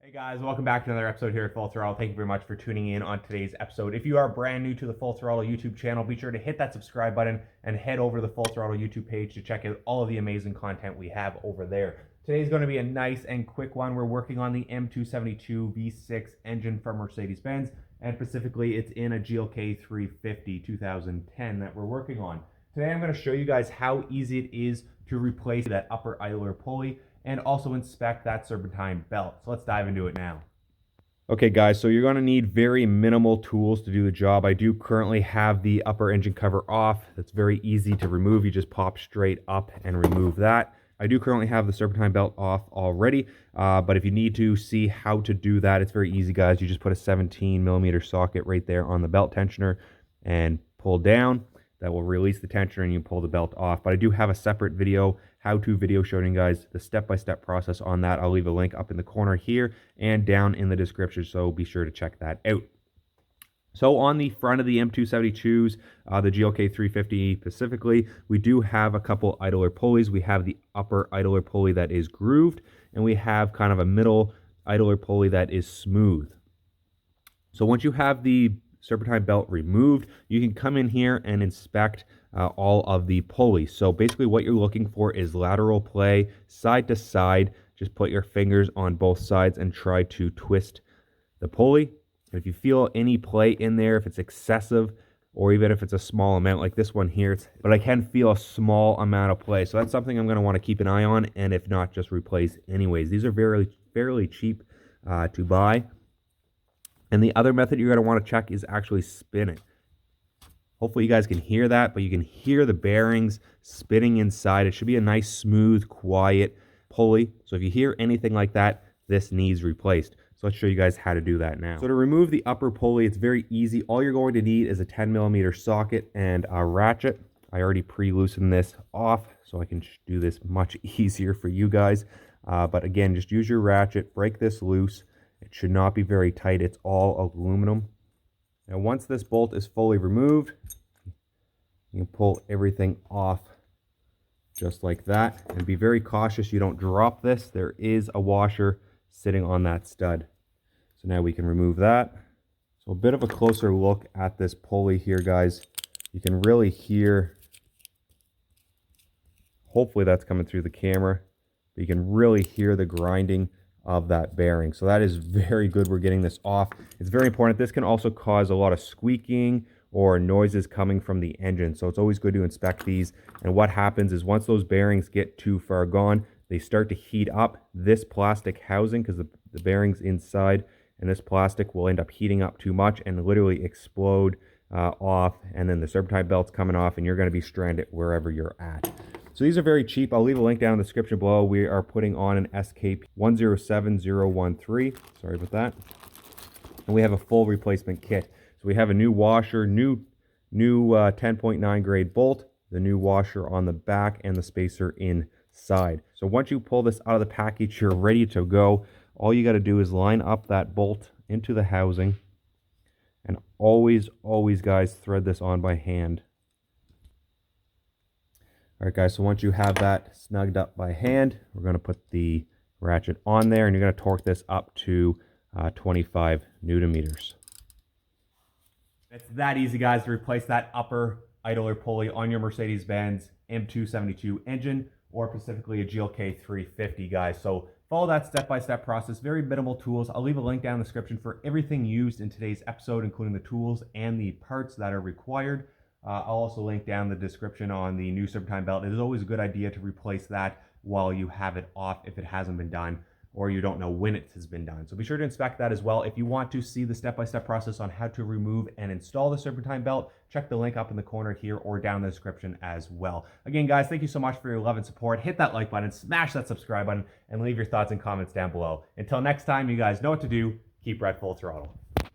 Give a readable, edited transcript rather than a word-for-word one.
Hey guys, welcome back to another episode here at Full Throttle. Thank you very much for tuning in on today's episode. If you are brand new to the Full Throttle YouTube channel, be sure to hit that subscribe button and head over to the Full Throttle YouTube page to check out all of the amazing content we have over there. Today's going to be a nice and quick one. We're working on the M272 V6 engine from Mercedes-Benz, and specifically it's in a GLK350 2010 that we're working on. Today I'm going to show you guys how easy it is to replace that upper idler pulley and also inspect that serpentine belt. So let's dive into it now. Okay guys, so you're going to need very minimal tools to do the job. I do currently have the upper engine cover off. That's very easy to remove. You just pop straight up and remove that. I do currently have the serpentine belt off already, but if you need to see how to do that, it's very easy guys. You just put a 17mm socket right there on the belt tensioner and pull down. That will release the tensioner and you pull the belt off. But I do have a separate video, how-to video showing you guys the step-by-step process on that. I'll leave a link up in the corner here and down in the description, so be sure to check that out. So on the front of the M272s, the GLK350 specifically, we do have a couple idler pulleys. We have the upper idler pulley that is grooved, and we have kind of a middle idler pulley that is smooth. So once you have the serpentine belt removed, you can come in here and inspect all of the pulleys. So basically what you're looking for is lateral play, side to side. Just put your fingers on both sides and try to twist the pulley. And if you feel any play in there, if it's excessive, or even if it's a small amount like this one here, but I can feel a small amount of play. So that's something I'm going to want to keep an eye on, and if not, just replace anyways. These are fairly cheap to buy. And the other method you're going to want to check is actually spin it. Hopefully you guys can hear that, but you can hear the bearings spinning inside. It should be a nice, smooth, quiet pulley. So if you hear anything like that, this needs replaced. So let's show you guys how to do that now. So to remove the upper pulley, it's very easy. All you're going to need is a 10mm socket and a ratchet. I already pre-loosened this off, so I can do this much easier for you guys. But again, just use your ratchet, break this loose. It should not be very tight. It's all aluminum. Now once this bolt is fully removed, you can pull everything off just like that. And be very cautious you don't drop this. There is a washer sitting on that stud. So now we can remove that. So a bit of a closer look at this pulley here, guys. You can really hear, hopefully that's coming through the camera, but you can really hear the grinding of that bearing. So that is very good. We're getting this off. It's very important. This can also cause a lot of squeaking or noises coming from the engine. So it's always good to inspect these. And what happens is once those bearings get too far gone, they start to heat up this plastic housing because the bearings inside and this plastic will end up heating up too much and literally explode off. And then the serpentine belt's coming off and you're going to be stranded wherever you're at. So these are very cheap. I'll leave a link down in the description below. We are putting on an SK 107013. Sorry about that. And we have a full replacement kit. So we have a new washer, new 10.9 grade bolt, the new washer on the back, and the spacer inside. So once you pull this out of the package, you're ready to go. All you got to do is line up that bolt into the housing. And always, guys, thread this on by hand. All right, guys, so once you have that snugged up by hand, we're going to put the ratchet on there, and you're going to torque this up to 25 Newton meters. It's that easy, guys, to replace that upper idler pulley on your Mercedes-Benz M272 engine, or specifically a GLK350, guys. So follow that step-by-step process, very minimal tools. I'll leave a link down in the description for everything used in today's episode, including the tools and the parts that are required. I'll also link down the description on the new serpentine belt. It is always a good idea to replace that while you have it off if it hasn't been done or you don't know when it has been done. So be sure to inspect that as well. If you want to see the step-by-step process on how to remove and install the serpentine belt, check the link up in the corner here or down in the description as well. Again, guys, thank you so much for your love and support. Hit that like button, smash that subscribe button, and leave your thoughts and comments down below. Until next time, you guys know what to do. Keep right full throttle.